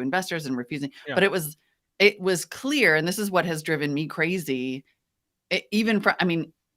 investors and refusing. Yeah. But it was clear, and this is what has driven me crazy.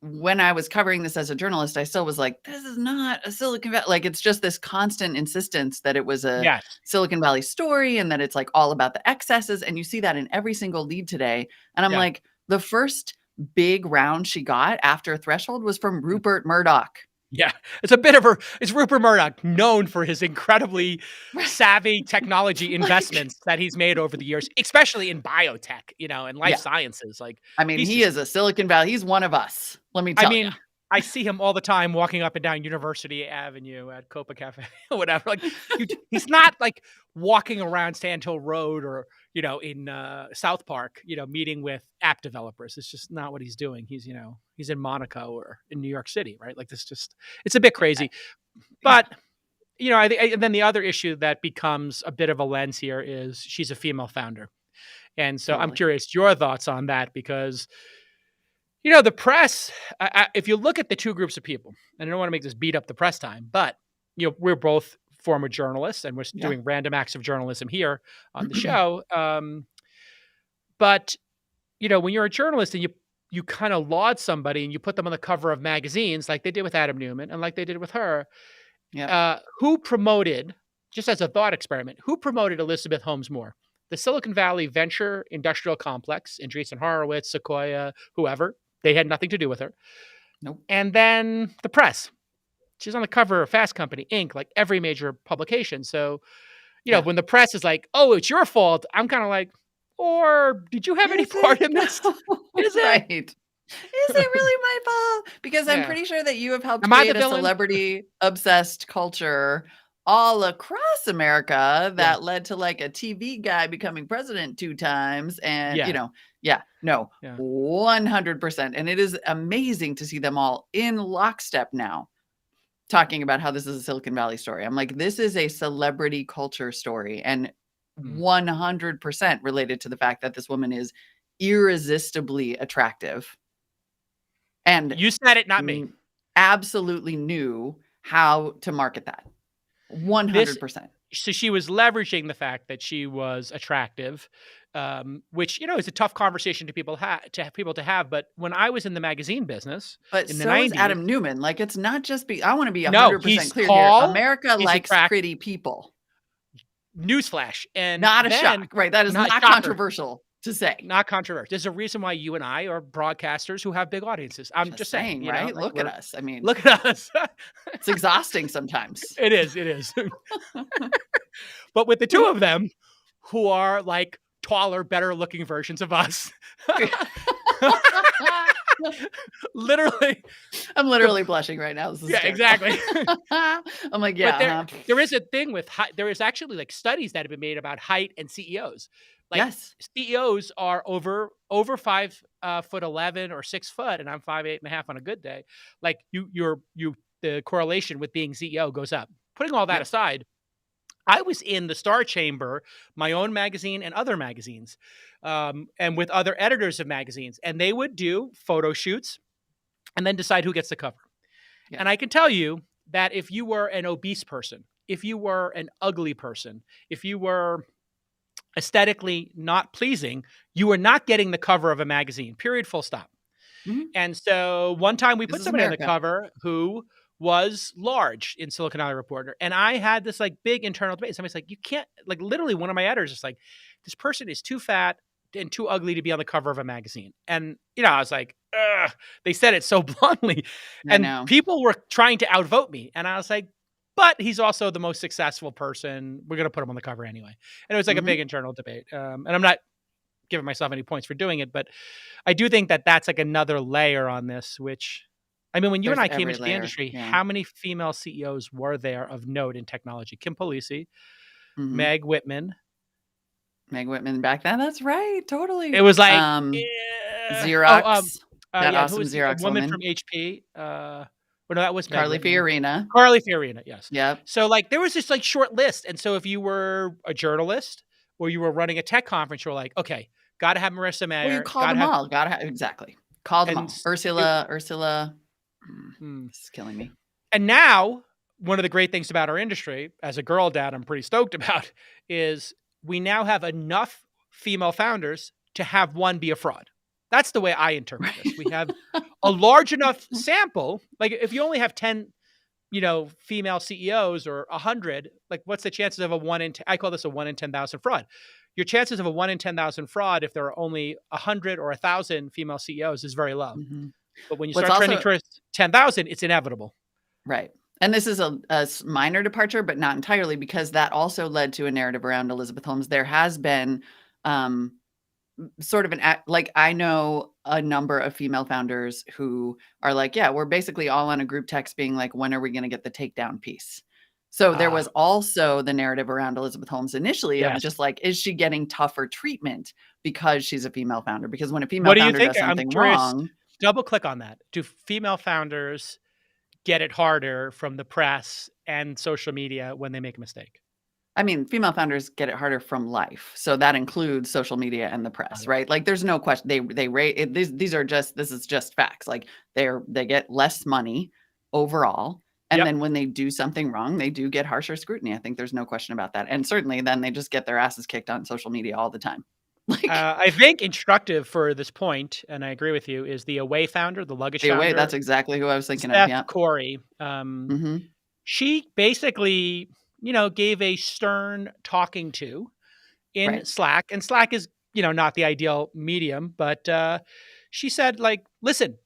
When I was covering this as a journalist, I still was like, this is not a Silicon Valley. Like, it's just this constant insistence that it was a Yes. Silicon Valley story and that it's like all about the excesses. And you see that in every single lead today. And I'm like, the first big round she got after Threshold was from Rupert Murdoch. Yeah, it's Rupert Murdoch, known for his incredibly savvy technology investments that he's made over the years, especially in biotech, and life sciences. Like, he is a Silicon Valley. He's one of us. Let me tell you. I see him all the time walking up and down University Avenue at Copa Cafe or whatever. Like, he's not like walking around Sand Hill Road or, in South Park, meeting with app developers. It's just not what he's doing. He's in Monaco or in New York City, right? Like, it's a bit crazy. But, I think, and then the other issue that becomes a bit of a lens here is she's a female founder. And so I'm curious your thoughts on that, because the press, if you look at the two groups of people, and I don't want to make this beat up the press time, but, we're both former journalists and we're doing random acts of journalism here on the show. But, when you're a journalist and you kind of laud somebody and you put them on the cover of magazines like they did with Adam Newman and like they did with her, who promoted, just as a thought experiment, who promoted Elizabeth Holmes more? The Silicon Valley venture industrial complex, Andreessen Horowitz, Sequoia, whoever. They had nothing to do with her. Nope. And then the press. She's on the cover of Fast Company, Inc., like every major publication. So, when the press is like, oh, it's your fault, I'm kind of like, or did you have any part in this? Is it? Right. Is it really my fault? Because I'm pretty sure that you have helped create a celebrity-obsessed culture all across America that led to like a TV guy becoming president 2 times. And, 100%. And it is amazing to see them all in lockstep now talking about how this is a Silicon Valley story. I'm like, this is a celebrity culture story, and 100% related to the fact that this woman is irresistibly attractive. And you said it, not me. Absolutely knew how to market that. 100%. So she was leveraging the fact that she was attractive, which, is a tough conversation to people to have. But when I was in the magazine business, but in the so 90s, is Adam Newman. Like, it's not just I want to be 100% clear here. America likes pretty people. Newsflash. And not a shock, right? That is not controversial to say. Not controversial. There's a reason why you and I are broadcasters who have big audiences. I'm just saying, right? Look at us. Look at us. It's exhausting sometimes. It is. But with the two of them, who are like taller, better looking versions of us. Literally. I'm literally blushing right now. This is exactly. I'm like, there is a thing with height. There is actually like studies that have been made about height and CEOs. Like, CEOs are over 5'11" or 6 foot, and I'm 5'8.5" on a good day. Like, the correlation with being CEO goes up. Putting all that aside, I was in the Star Chamber, my own magazine and other magazines, and with other editors of magazines, and they would do photo shoots and then decide who gets the cover. Yeah. And I can tell you that if you were an obese person, if you were an ugly person, if you were aesthetically not pleasing, you were not getting the cover of a magazine, period, full stop. Mm-hmm. And so one time we put somebody on the cover who was large in Silicon Valley Reporter. And I had this like big internal debate. Somebody's like, you can't, like, literally one of my editors is like, this person is too fat and too ugly to be on the cover of a magazine. And, I was like, ugh. They said it so bluntly. And people were trying to outvote me. And I was like, but he's also the most successful person. We're going to put him on the cover anyway. And it was like a big internal debate. And I'm not giving myself any points for doing it, but I do think that that's like another layer on this, which, I mean, when you and I came into the industry, how many female CEOs were there of note in technology? Kim Polisi, Meg Whitman. Meg Whitman back then. That's right. Totally. It was like Xerox. That awesome Xerox woman from HP. No, that was Carly Fiorina. Carly Fiorina, yes. Yep. So like there was this like short list. And so if you were a journalist or you were running a tech conference, you're like, okay, got to have Marissa Mayer. Well, you called them all. Got to have, exactly. Call them all. Ursula. This is killing me. And now one of the great things about our industry, as a girl dad, I'm pretty stoked about, is we now have enough female founders to have one be a fraud. That's the way I interpret this. We have a large enough sample. Like if you only have 10, female CEOs or 100, like what's the chances of a 1 in 10? I call this a 1 in 10,000 fraud. Your chances of a 1 in 10,000 fraud, if there are only 100 or 1,000 female CEOs, is very low. Mm-hmm. But when you start trending towards 10,000, it's inevitable. Right. And this is a minor departure, but not entirely, because that also led to a narrative around Elizabeth Holmes. There has been sort of I know a number of female founders who are like, yeah, we're basically all on a group text being like, when are we going to get the takedown piece? So there was also the narrative around Elizabeth Holmes initially of just like, is she getting tougher treatment because she's a female founder? Because when a female founder does something wrong. Double click on that. Do female founders get it harder from the press and social media when they make a mistake? I mean, female founders get it harder from life. So that includes social media and the press, right? Like there's no question. They rate this is just facts. Like they get less money overall. And then when they do something wrong, they do get harsher scrutiny. I think there's no question about that. And certainly then they just get their asses kicked on social media all the time. I think instructive for this point, and I agree with you, is the Away founder, the luggage founder. Away, that's exactly who I was thinking Steph of. Yeah, Corey. She basically, gave a stern talking to in Slack, and Slack is, not the ideal medium, but she said, like, listen,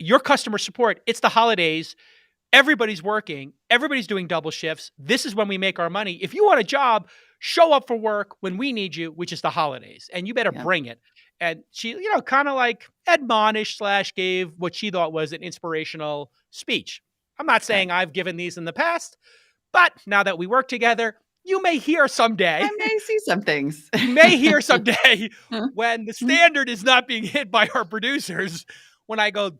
your customer support, it's the holidays. Everybody's working. Everybody's doing double shifts. This is when we make our money. If you want a job, show up for work when we need you, which is the holidays, and you better bring it. And she, kind of like admonished / gave what she thought was an inspirational speech. I'm not saying I've given these in the past, but now that we work together, you may hear someday. I may see some things. You may hear someday when the standard is not being hit by our producers, when I go,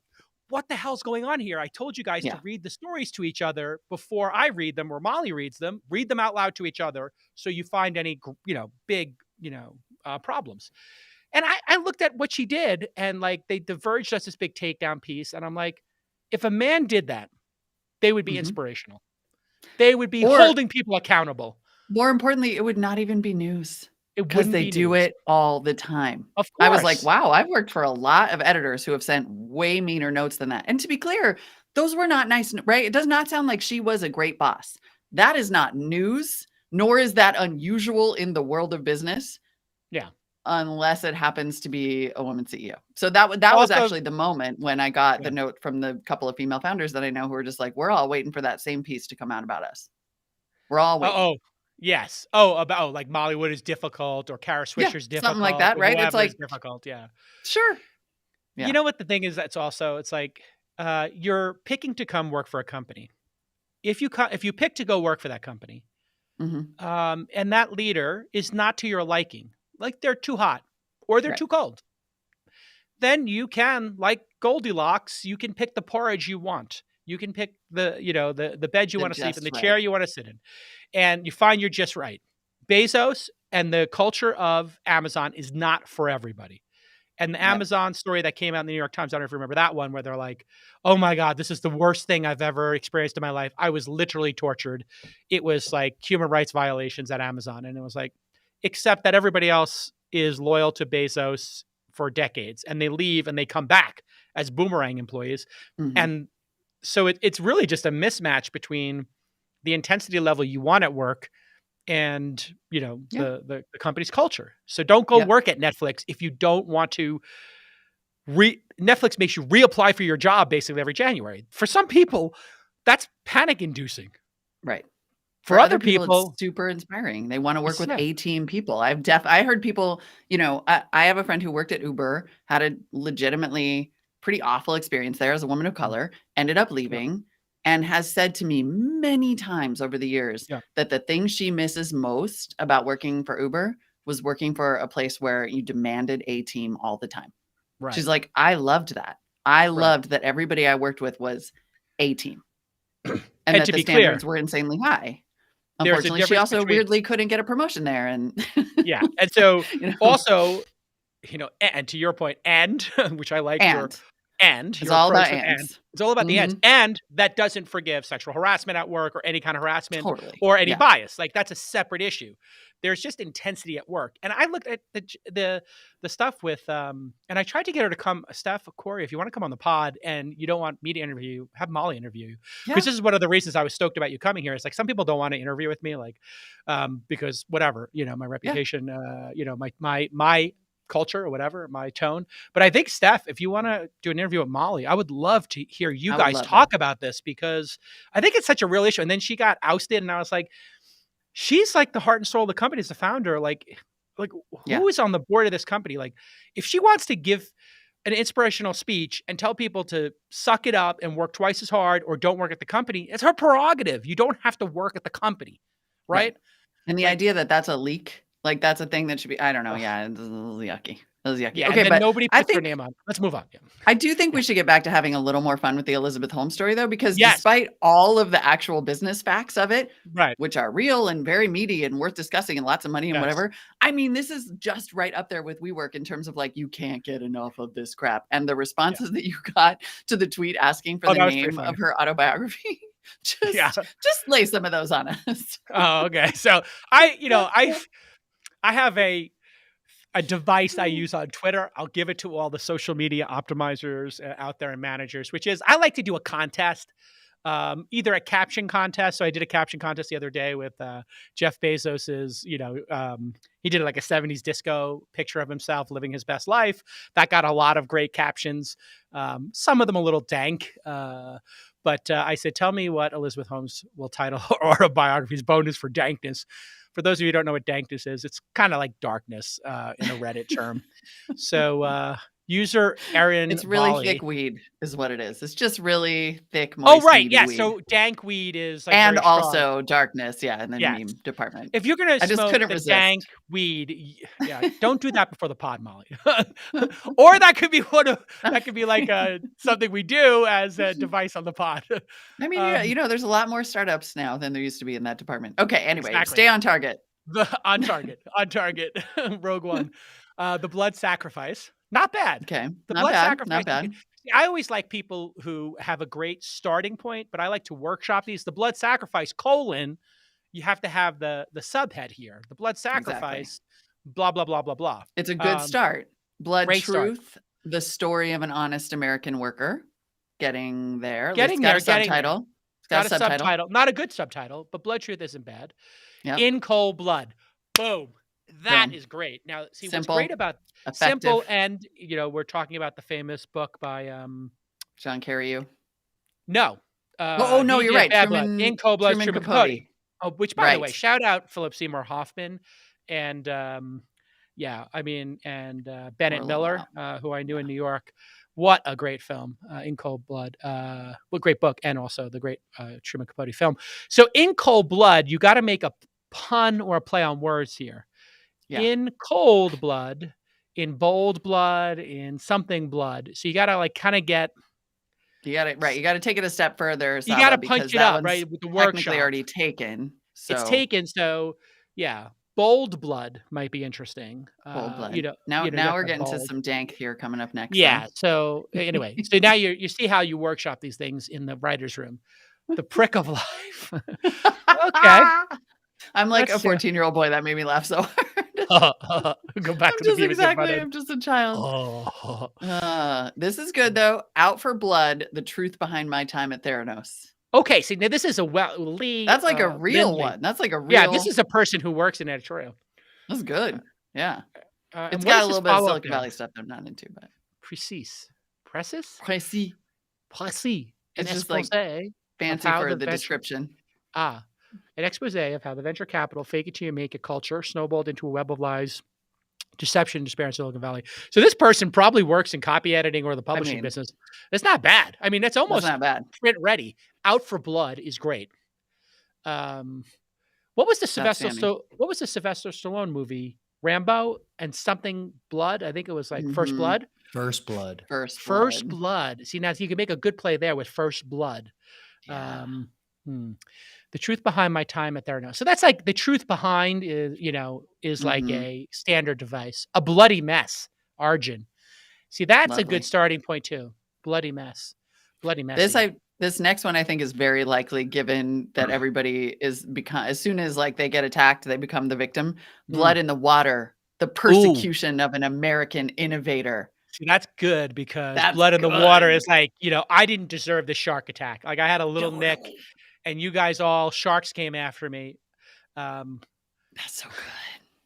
what the hell's going on here? I told you guys to read the stories to each other before I read them or Molly reads them. Read them out loud to each other so you find any, big, problems. And I looked at what she did, and like they diverged us this big takedown piece. And I'm like, if a man did that, they would be inspirational. They would be holding people accountable. More importantly, it would not even be news. Because they do it all the time. Of course. I was like, wow, I've worked for a lot of editors who have sent way meaner notes than that. And to be clear, those were not nice, right? It does not sound like she was a great boss. That is not news, nor is that unusual in the world of business. Yeah. Unless it happens to be a woman CEO. So that was actually the moment when I got the note from the couple of female founders that I know who were just like, we're all waiting for that same piece to come out about us. We're all waiting. Yes. About like Mollywood is difficult or Kara Swisher's difficult. Something like that, right? It's like difficult. Yeah. Sure. Yeah. You know what the thing is? It's like you're picking to come work for a company. If you pick to go work for that company, and that leader is not to your liking, like they're too hot or they're too cold, then you can, like Goldilocks, you can pick the porridge you want. You can pick the bed you want to sleep in, the chair you want to sit in, and you find you're just right. Bezos and the culture of Amazon is not for everybody. And the Amazon story that came out in the New York Times, I don't know if you remember that one, where they're like, oh my God, this is the worst thing I've ever experienced in my life. I was literally tortured. It was like human rights violations at Amazon. And it was like, except that everybody else is loyal to Bezos for decades, and they leave and they come back as boomerang employees. And so it's really just a mismatch between the intensity level you want at work and, the company's culture. So don't go work at Netflix if you don't want to. Netflix makes you reapply for your job basically every January. For some people, that's panic inducing. Right. For other people, it's super inspiring. They want to work with A-team people. I heard people, I have a friend who worked at Uber, had a legitimately pretty awful experience there as a woman of color, ended up leaving, and has said to me many times over the years that the thing she misses most about working for Uber was working for a place where you demanded a team all the time. Right. She's like, I loved that. I loved that everybody I worked with was a team. And that the standards were insanely high. Unfortunately, she also weirdly couldn't get a promotion there. And and so also, and to your point, which I like, it's all about ends. It's all about the ends. And that doesn't forgive sexual harassment at work or any kind of harassment or any bias. Like that's a separate issue. there's just intensity at work. And I looked at the stuff with and I tried to get her to come. Steph, Corey, if you want to come on the pod and you don't want me to interview, have Molly interview you, because this is one of the reasons I was stoked about you coming here. It's like some people don't want to interview with me, like because whatever, my reputation, my culture or whatever, my tone. But I think, Steph, if you want to do an interview with Molly, I would love to hear you guys talk about this, because I think it's such a real issue. And then she got ousted, and I was like, she's like the heart and soul of the company as the founder. Like who is on the board of this company? Like, if she wants to give an inspirational speech and tell people to suck it up and work twice as hard or don't work at the company, it's her prerogative. You don't have to work at the company. Right. And the idea that that's a leak, like that's a thing that should be, I don't know. Yeah. It's a little yucky. It was yucky. Yeah, okay, but nobody puts her name on. Let's move on. Yeah. I do think we should get back to having a little more fun with the Elizabeth Holmes story, though, because despite all of the actual business facts of it, which are real and very meaty and worth discussing and lots of money and whatever, I mean, this is just right up there with WeWork in terms of like, you can't get enough of this crap. And the responses that you got to the tweet asking for the name of her autobiography, just lay some of those on us. Oh, okay. So I have a device I use on Twitter. I'll give it to all the social media optimizers out there and managers, which is I like to do a contest, either a caption contest. So I did a caption contest the other day with Jeff Bezos's, he did like a 70s disco picture of himself living his best life. That got a lot of great captions. Some of them a little dank. But I said, tell me what Elizabeth Holmes will title her autobiography's bonus for dankness. For those of you who don't know what dankness is, it's kind of like darkness in a Reddit term. So user Aaron It's really thick weed is what it is. It's just really thick, moist, oh, right. Yeah. weed. So dank weed is like and also darkness. Yeah. In the meme department. If you're going to smoke the dank weed, don't do that before the pod, Molly. Or that could be like something we do as a device on the pod. I mean, there's a lot more startups now than there used to be in that department. Okay. Anyway, stay on target. On target. Rogue One. The blood sacrifice. Not bad. Okay. The not blood bad. sacrifice. Not bad. I always like people who have a great starting point, but I like to workshop these. The blood sacrifice, you have to have the subhead here. The blood sacrifice, blah, blah, blah, blah, blah. It's a good start. Blood Truth, the story of an honest American worker. Getting there. Getting there. Subtitle. It's got a subtitle. Not a good subtitle, but Blood Truth isn't bad. Yep. In Cold Blood. Boom. That is great. Now, see, simple, what's great about simple, and we're talking about the famous book by John Carreyrou. No. No, you're right. In Cold Blood, Truman Capote. Oh, which, by the way, shout out Philip Seymour Hoffman and Bennett Miller, who I knew in New York. What a great film, In Cold Blood. What great book, and also the great Truman Capote film. So In Cold Blood, you got to make a pun or a play on words here. Yeah. In cold blood, in bold blood, in something blood. So you got to kind of get. You got to You got to take it a step further. You got to punch it up, right? With the workshop. Technically already taken. So. It's taken. So yeah, bold blood might be interesting. Bold blood. Now we're getting to some dank here coming up next. Yeah. So anyway, so now you see how you workshop these things in the writer's room. The prick of life. Okay. I'm like a 14-year-old boy. That made me laugh so hard. Go back to the I'm just a child. This is good though. Out for Blood: The Truth Behind My Time at Theranos. Okay, see now this is that's like a real Lindley. One. That's like a real. Yeah, this is a person who works in editorial. That's good. Yeah, it's got a little bit of Silicon Valley stuff I'm not into, but Precis. It's just like fancy for the description. An expose of how the venture capital fake it till you make it culture snowballed into a web of lies, deception, and despair in Silicon Valley. So this person probably works in copy editing or the publishing business. It's not bad. I mean, it's almost not bad. Print ready. Out for Blood is great. What was the Sylvester Stallone movie? Rambo and something blood. I think it was like First Blood. First Blood. First Blood. See, now you can make a good play there with First Blood. Yeah. The truth behind my time at Theranos. So that's like the truth behind is like a standard device. A bloody mess. Arjun. See, that's a good starting point too. Bloody mess. Bloody mess. This next one I think is very likely, given that everybody is as soon as like they get attacked, they become the victim. Blood in the Water, the Ooh. persecution of an American innovator. See, that's good because That's Blood in the Water good. is like, I didn't deserve the shark attack. Like I had a little nick Totally. and you guys all sharks came after me. That's so good.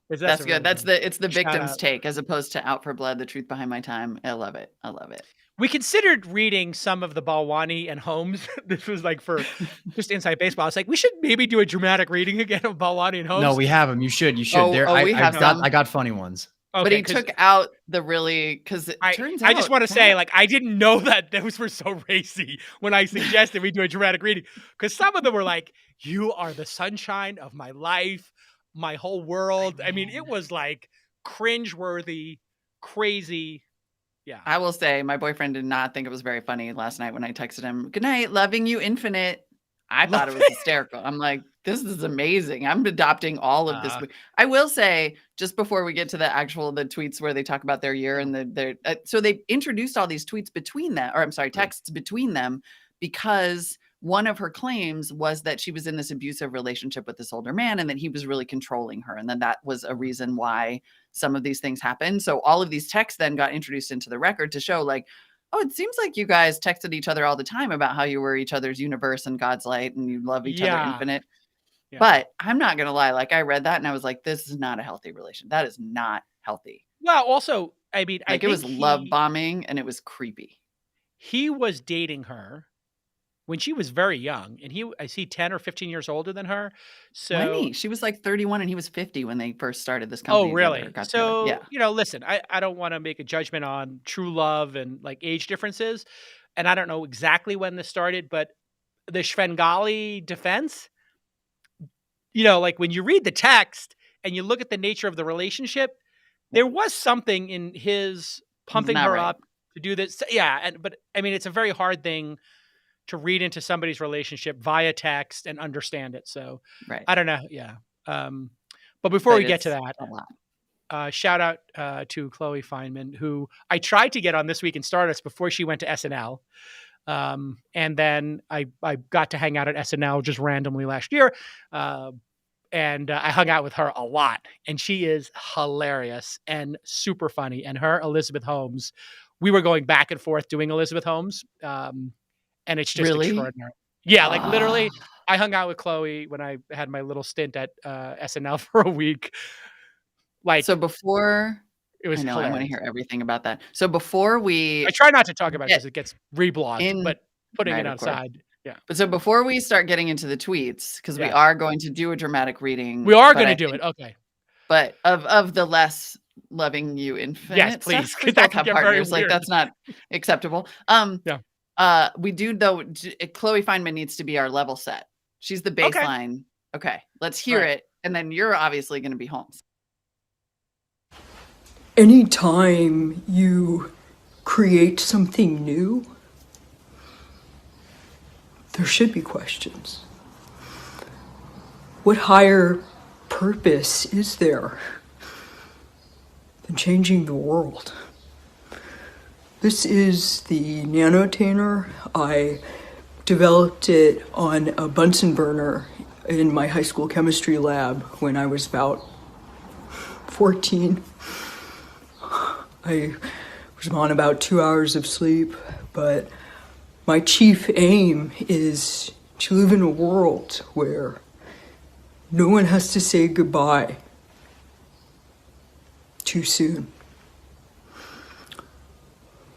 That's That's a good. really good It's the shout victim's out. take as opposed to Out for Blood, The Truth Behind My Time. I love it. I love it. We considered reading some of the Balwani and Holmes. This was like for just inside baseball. I was like, we should maybe do a dramatic reading again of Balwani and Holmes. No, we have them. You should. We have some. I got funny ones. Okay, but he took out the really, because it turns out. I just want to say, like, I didn't know that those were so racy when I suggested we do a dramatic reading, because some of them were like, "You are the sunshine of my life, my whole world." I mean, it was like cringeworthy, crazy. Yeah. I will say my boyfriend did not think it was very funny last night when I texted him, "Good night, loving you infinite." I thought it was hysterical. I'm like, this is amazing. I'm adopting all of this. I will say, just before we get to the tweets where they talk about their year and so they introduced all these tweets between them, or I'm sorry, texts between them, because one of her claims was that she was in this abusive relationship with this older man and that he was really controlling her. And then that was a reason why some of these things happened. So all of these texts then got introduced into the record to show like, oh, it seems like you guys texted each other all the time about how you were each other's universe and God's light and you love each other infinite. Yeah. But I'm not going to lie. Like I read that and I was like, this is not a healthy relation. That is not healthy. Well, also, I mean, like it was love bombing and it was creepy. He was dating her when she was very young, and I see 10 or 15 years older than her. So she was like 31 and he was 50 when they first started this company. Oh, really? So, yeah. Listen, I don't want to make a judgment on true love and like age differences. And I don't know exactly when this started, but the Svengali defense, like when you read the text and you look at the nature of the relationship, there was something in his pumping her up to do this. Yeah. But I mean, it's a very hard thing to read into somebody's relationship via text and understand it. So I don't know. Yeah. But before we get to that, shout out to Chloe Fineman, who I tried to get on This Week in Stardust before she went to SNL. And then I got to hang out at SNL just randomly last year. And I hung out with her a lot, and she is hilarious and super funny. And her Elizabeth Holmes, we were going back and forth doing Elizabeth Holmes. And it's just extraordinary. Yeah, like literally, I hung out with Chloe when I had my little stint at SNL for a week. Like, so before it was. I want to hear everything about that. So before I try not to talk about it because it gets reblogged, but putting it outside. Yeah. But so before we start getting into the tweets, because we are going to do a dramatic reading. We are going to do it. Okay. But of the less loving you infinite. Yes, please. We both have partners. Like that's not acceptable. We do though. Chloe Fineman needs to be our level set. She's the baseline. Okay. Let's hear it. And then you're obviously going to be Holmes. Anytime you create something new, there should be questions. What higher purpose is there than changing the world? This is the Nanotainer. I developed it on a Bunsen burner in my high school chemistry lab when I was about 14. I was on about 2 hours of sleep, but my chief aim is to live in a world where no one has to say goodbye too soon.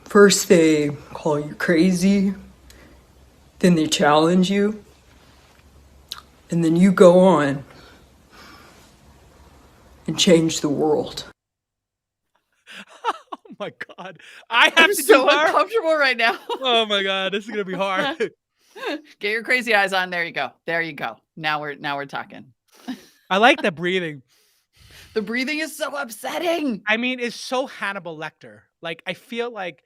First they call you crazy, then they challenge you, and then you go on and change the world. Oh my God. I'm so uncomfortable right now. Oh my God. This is going to be hard. Get your crazy eyes on. There you go. There you go. Now we're talking. I like the breathing. The breathing is so upsetting. I mean, it's so Hannibal Lecter. Like, I feel like,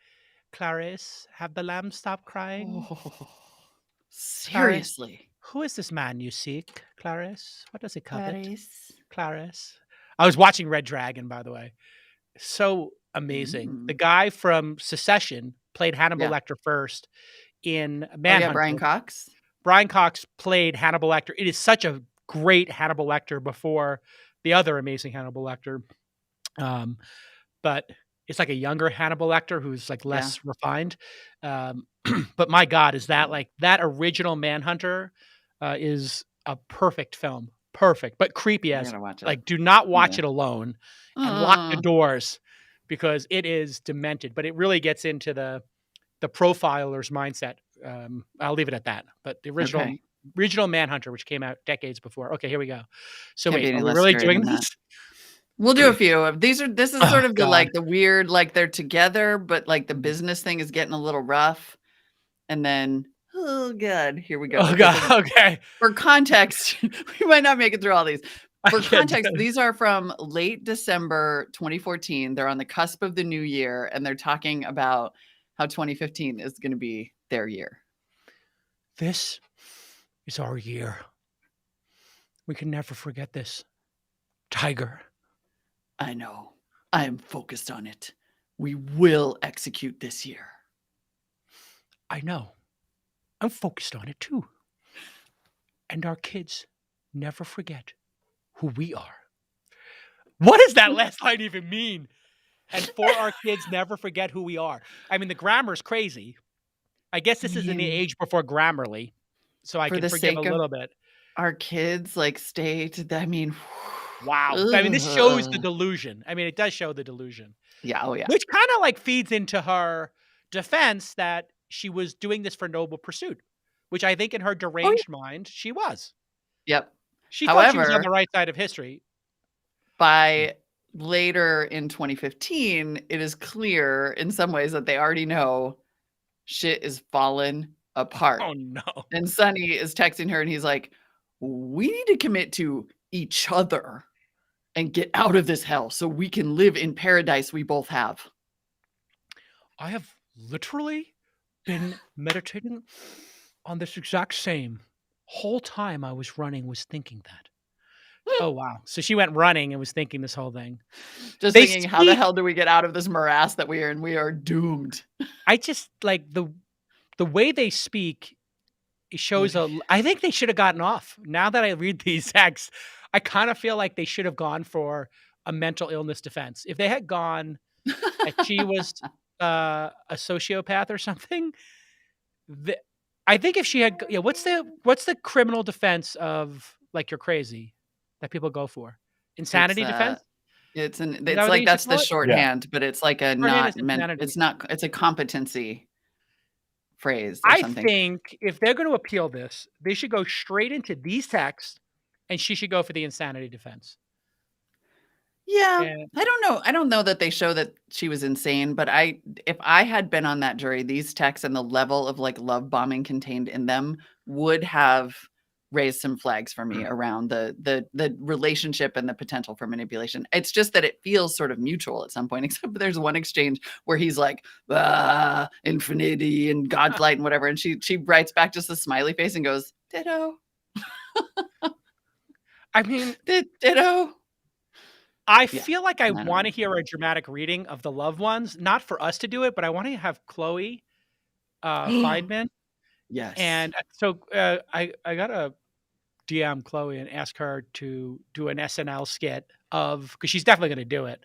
Clarice, have the lamb stopped crying? Oh, seriously. Clarice, who is this man you seek, Clarice? What does he covet? Clarice. I was watching Red Dragon, by the way. So amazing. The guy from Secession played Hannibal Lecter first in Oh Manhunter. yeah, Brian Cox. Brian Cox played Hannibal Lecter. It is such a great Hannibal Lecter before the other amazing Hannibal Lecter. But it's like a younger Hannibal Lecter who's like less refined. But my God, is that like that original Manhunter is a perfect film. Perfect, but creepy I as gotta watch it. like do not watch it alone and lock the doors because it is demented, but it really gets into the profiler's mindset. I'll leave it at that. But the original Manhunter, which came out decades before. Okay, here we go. So Can't be wait, any are we less really scary doing than that. this? We'll do a few of these. This is sort of the God. like the weird, like they're together, but like the business thing is getting a little rough. And then, oh God, here we go. Oh God, okay. For context, we might not make it through all these. For context, these are from late December 2014. They're on the cusp of the new year, and they're talking about how 2015 is going to be their year. This is our year. We can never forget this. Tiger. I know. I am focused on it. We will execute this year. I know. I'm focused on it too. And our kids never forget who we are. What does that last line even mean? And for our kids never forget who we are. I mean, the grammar's crazy. I guess this is in the age before Grammarly, so I can forgive a little bit. Our kids like stay to I mean, wow. I mean, this shows the delusion. I mean, it does show the delusion. Yeah. Oh yeah. Which kind of like feeds into her defense that she was doing this for noble pursuit, which I think in her deranged mind, she was. Yep. She thought she was on the right side of history. By later in 2015, it is clear in some ways that they already know shit is fallen apart. Oh no. And Sonny is texting her and he's like, we need to commit to each other and get out of this hell so we can live in paradise we both have. I have literally been meditating on this exact same whole time I was running was thinking that. Oh, wow. So she went running and was thinking this whole thing. Just thinking, how the hell do we get out of this morass that we are in? We are doomed. I just like the way they speak, it shows I think they should have gotten off. Now that I read these texts, I kind of feel like they should have gone for a mental illness defense. If they had gone that she was a sociopath or something, I think if she had, what's the criminal defense of like you're crazy that people go for? Insanity defense? It's like that's the shorthand, but it's like it's a competency phrase or something. I think if they're going to appeal this, they should go straight into these texts and she should go for the insanity defense. Yeah, I don't know. I don't know that they show that she was insane, but if I had been on that jury, these texts and the level of like love bombing contained in them would have raised some flags for me around the relationship and the potential for manipulation. It's just that it feels sort of mutual at some point, except there's one exchange where he's like, infinity and God's light and whatever. And she writes back just a smiley face and goes, ditto. I mean, ditto. I feel like I want to hear a dramatic reading of the loved ones, not for us to do it, but I want to have Chloe Feidman. Yes. And so I got to DM Chloe and ask her to do an SNL skit because she's definitely going to do it.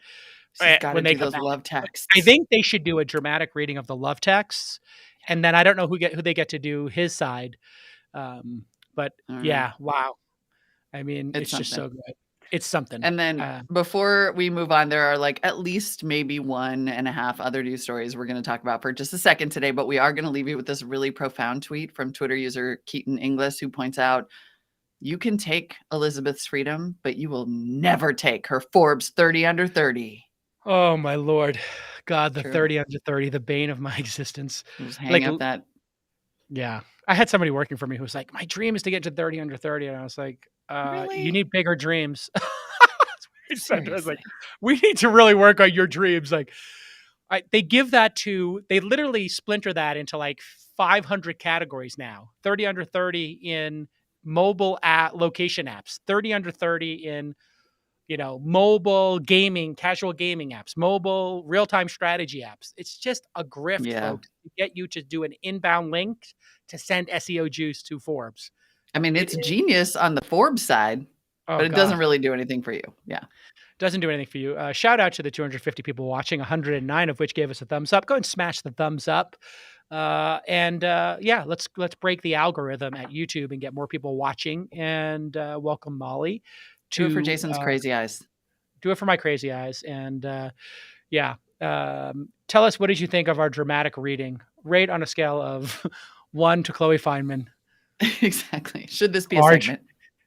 She's got to do those love texts. I think they should do a dramatic reading of the love texts. And then I don't know who they get to do his side. But yeah, wow. I mean, it's just so good. It's something. And then before we move on, there are like at least maybe 1.5 other news stories we're going to talk about for just a second today, but we are going to leave you with this really profound tweet from Twitter user Keaton Inglis, who points out, you can take Elizabeth's freedom, but you will never take her Forbes 30 under 30. Oh my Lord. God, the 30 under 30, the bane of my existence. Just hang up that. Yeah. I had somebody working for me who was like, my dream is to get to 30 under 30. And I was like, really? You need bigger dreams. I was like, we need to really work on your dreams. Like they give that they literally splinter that into like 500 categories now. 30 under 30 in mobile location apps, 30 under 30 in, mobile gaming, casual gaming apps, mobile real-time strategy apps. It's just a grift, folks, to get you to do an inbound link to send SEO juice to Forbes. I mean, it's genius on the Forbes side, but it doesn't really do anything for you. Yeah. Doesn't do anything for you. Shout out to the 250 people watching, 109 of which gave us a thumbs up. Go and smash the thumbs up. Let's break the algorithm at YouTube and get more people watching. And welcome Molly. Do it for Jason's crazy eyes. Do it for my crazy eyes. And tell us, what did you think of our dramatic reading? Rate on a scale of 1 to Chloe Fineman. Exactly. Should this be a segment?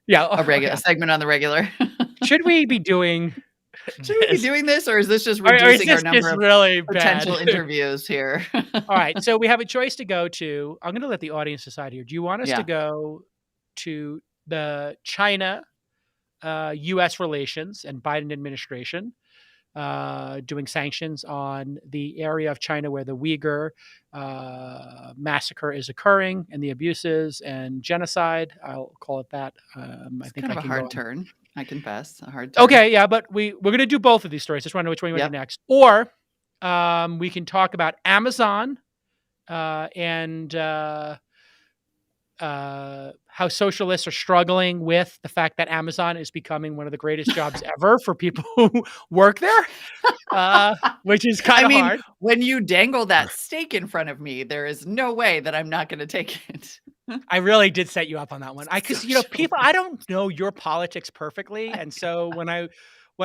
Yeah, a segment on the regular. Should we be doing this, or is this just reducing our number of really potential interviews here? All right, so we have a choice to go to. I'm going to let the audience decide here. Do you want us to go to the China, U.S. relations and Biden administration doing sanctions on the area of China where the Uyghur massacre is occurring and the abuses and genocide? I'll call it that. I think kind of a hard turn. I confess, a hard turn. Okay, yeah, but we're going to do both of these stories. Just want to know which one you want to do next. Or we can talk about Amazon and how socialists are struggling with the fact that Amazon is becoming one of the greatest jobs ever for people who work there, which is kind of hard. When you dangle that steak in front of me, there is no way that I'm not going to take it. I really did set you up on that one. Because people, I don't know your politics perfectly, and so when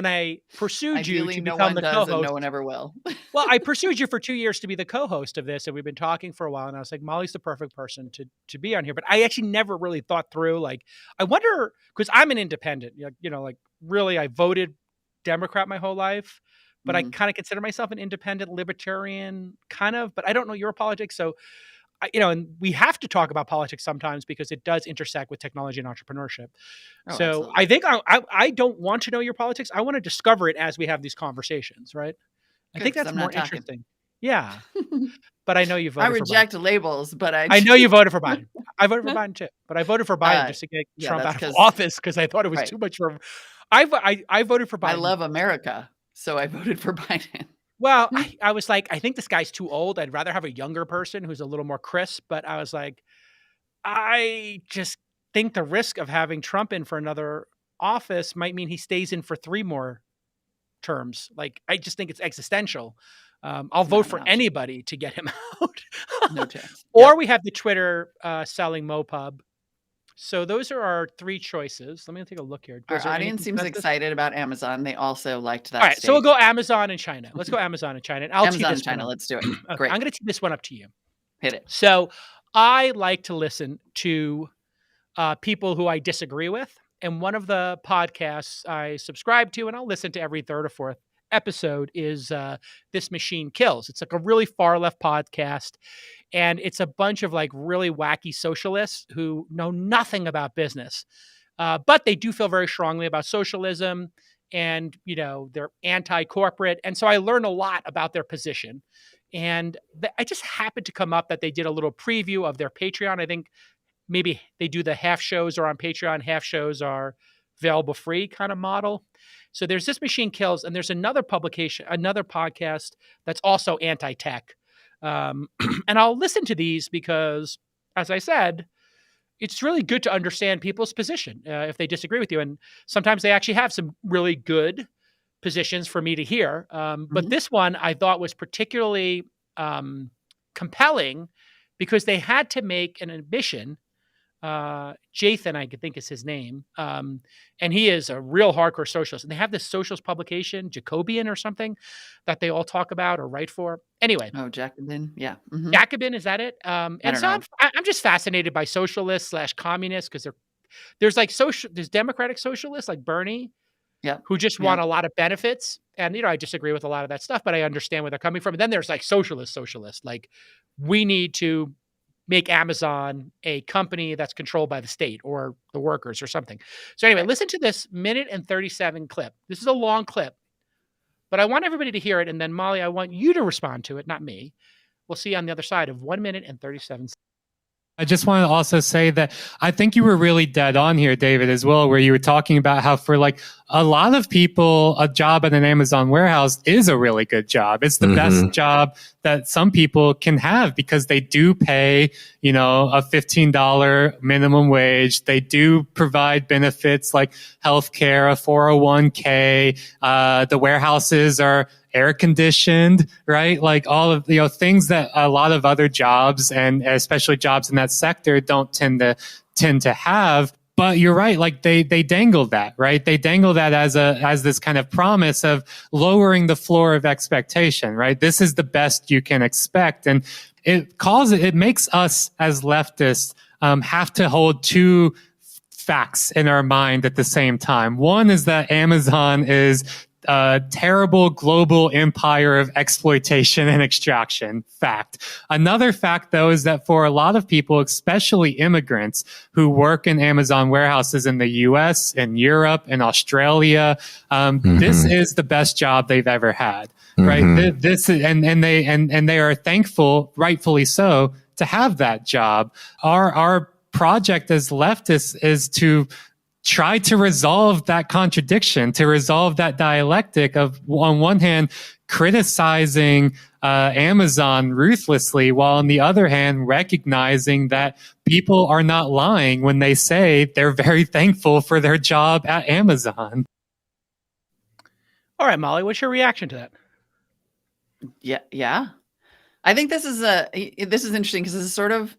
I pursued you to become the co-host, and no one ever will. Well, I pursued you for 2 years to be the co-host of this, and we've been talking for a while. And I was like, Molly's the perfect person to be on here. But I actually never really thought through. Like, I wonder, because I'm an independent. Really, I voted Democrat my whole life, but I kind of consider myself an independent libertarian, kind of. But I don't know your politics, so. And we have to talk about politics sometimes because it does intersect with technology and entrepreneurship. So absolutely. I think I don't want to know your politics. I want to discover it as we have these conversations, right? Good, I think that's more interesting. Yeah. But I know you voted for Biden. I reject labels, but I know you voted for Biden. I voted for Biden too, but I voted for Biden just to get Trump out of office because I thought it was too much for him. I voted for Biden. I love America, so I voted for Biden. Well, I was like, I think this guy's too old. I'd rather have a younger person who's a little more crisp. But I was like, I just think the risk of having Trump in for another office might mean he stays in for 3 more terms. Like, I just think it's existential. I'll vote for anybody to get him out. No chance. Or we have the Twitter selling Mopub. So those are our 3 choices. Let me take a look here. Our audience seems excited about Amazon. They also liked that. All right, so we'll go Amazon and China. Let's go Amazon and China. And I'll Amazon and China. Let's do it. Okay, Great. I'm going to tee this one up to you. Hit it. So I like to listen to people who I disagree with. And one of the podcasts I subscribe to, and I'll listen to every 3rd or 4th episode, is This Machine Kills. It's like a really far left podcast. And it's a bunch of like really wacky socialists who know nothing about business. But they do feel very strongly about socialism and, they're anti-corporate. And so I learn a lot about their position. And I just happened to come up that they did a little preview of their Patreon. I think maybe they do the half shows are on Patreon, half shows are available free kind of model. So there's This Machine Kills, and there's another podcast that's also anti-tech. And I'll listen to these because, as I said, it's really good to understand people's position if they disagree with you. And sometimes they actually have some really good positions for me to hear. But this one I thought was particularly compelling because they had to make an admission. Jathan, I think is his name. And he is a real hardcore socialist. And they have this socialist publication, Jacobian or something, that they all talk about or write for. Anyway. Oh, Jacobin. Yeah. Mm-hmm. Jacobin, is that it? And so I'm just fascinated by socialists / communists because there's democratic socialists like Bernie, who just want a lot of benefits. And, I disagree with a lot of that stuff, but I understand where they're coming from. And then there's like socialists, like we need to make Amazon a company that's controlled by the state or the workers or something. So anyway, listen to this 1:37 clip. This is a long clip, but I want everybody to hear it. And then Molly, I want you to respond to it, not me. We'll see you on the other side of 1:37. I just want to also say that I think you were really dead on here, David, as well, where you were talking about how for like a lot of people, a job at an Amazon warehouse is a really good job. It's the best job that some people can have because they do pay, you know, a $15 minimum wage. They do provide benefits like healthcare, a 401k. The warehouses are air conditioned, right? Like all of, you know, things that a lot of other jobs and especially jobs in that sector don't tend to have. But you're right, like they dangle that, right? They dangle that as this kind of promise of lowering the floor of expectation, right? This is the best you can expect. And it makes us as leftists have to hold two facts in our mind at the same time. One is that Amazon is a terrible global empire of exploitation and extraction. Fact. Another fact, though, is that for a lot of people, especially immigrants who work in Amazon warehouses in the US, in Europe, in Australia, this is the best job they've ever had. Right. This and they are thankful, rightfully so, to have that job. Our project as leftists is to try to resolve that contradiction, to resolve that dialectic of, on one hand, criticizing Amazon ruthlessly, while on the other hand, recognizing that people are not lying when they say they're very thankful for their job at Amazon. All right, Molly, what's your reaction to that? Yeah. I think this is interesting because this is sort of,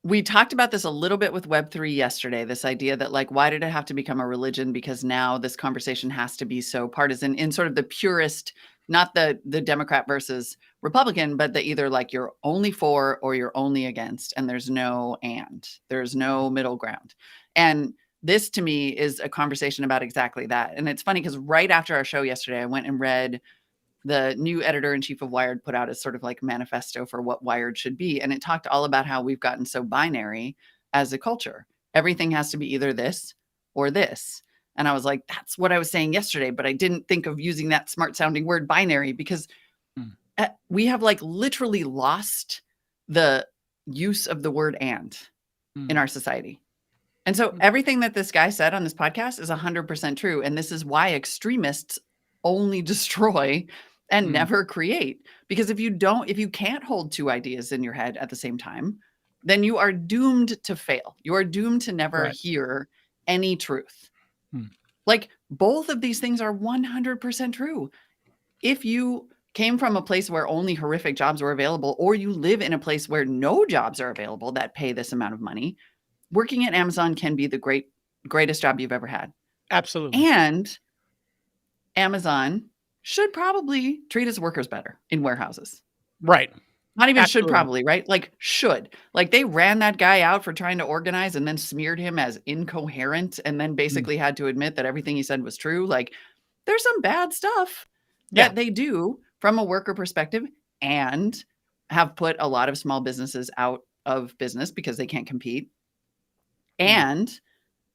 we talked about this a little bit with Web3 yesterday, this idea that like, why did it have to become a religion? Because now this conversation has to be so partisan in sort of the purest, not the Democrat versus Republican, but the either like you're only for or you're only against, and there's no middle ground. And this to me is a conversation about exactly that. And it's funny because right after our show yesterday, I went and read the new editor-in-chief of Wired put out a sort of like manifesto for what Wired should be. And it talked all about how we've gotten so binary as a culture. Everything has to be either this or this. And I was like, that's what I was saying yesterday, but I didn't think of using that smart sounding word binary because we have like literally lost the use of the word and in our society. And so everything that this guy said on this podcast is 100% true. And this is why extremists only destroy and never create. Because if you can't hold two ideas in your head at the same time, then you are doomed to fail. You are doomed to never hear any truth. Like both of these things are 100% true. If you came from a place where only horrific jobs were available, or you live in a place where no jobs are available that pay this amount of money, working at Amazon can be the greatest job you've ever had. Absolutely. And Amazon should probably treat its workers better in warehouses. Right. Not even should probably, right? Like should. Like they ran that guy out for trying to organize and then smeared him as incoherent and then basically had to admit that everything he said was true. Like there's some bad stuff that they do from a worker perspective and have put a lot of small businesses out of business because they can't compete and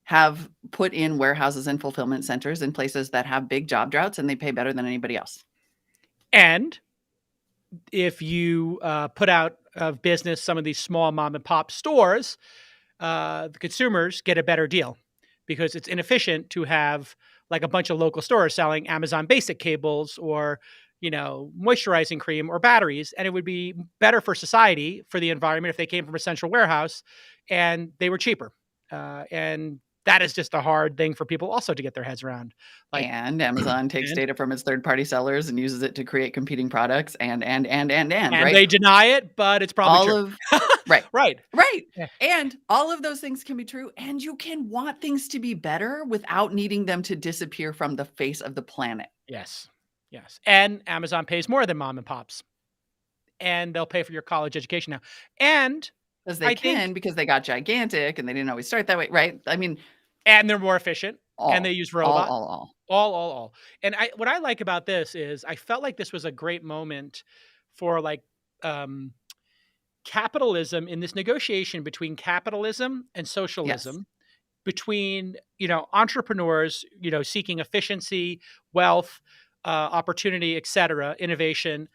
have put in warehouses and fulfillment centers in places that have big job droughts and they pay better than anybody else. And if you put out of business some of these small mom and pop stores, the consumers get a better deal because it's inefficient to have like a bunch of local stores selling Amazon Basic cables or, you know, moisturizing cream or batteries. And it would be better for society, for the environment, if they came from a central warehouse and they were cheaper. And that is just a hard thing for people also to get their heads around. Like, and Amazon takes data from its third-party sellers and uses it to create competing products and right? They deny it, but it's probably true. Right. Yeah. And all of those things can be true. And you can want things to be better without needing them to disappear from the face of the planet. Yes. And Amazon pays more than mom and pops. And they'll pay for your college education now. And because because they got gigantic and they didn't always start that way, right? I mean, and they're more efficient and they use robots. All. And what I like about this is I felt like this was a great moment for like capitalism in this negotiation between capitalism and socialism, between, you know, entrepreneurs, you know, seeking efficiency, wealth, opportunity, etc., innovation,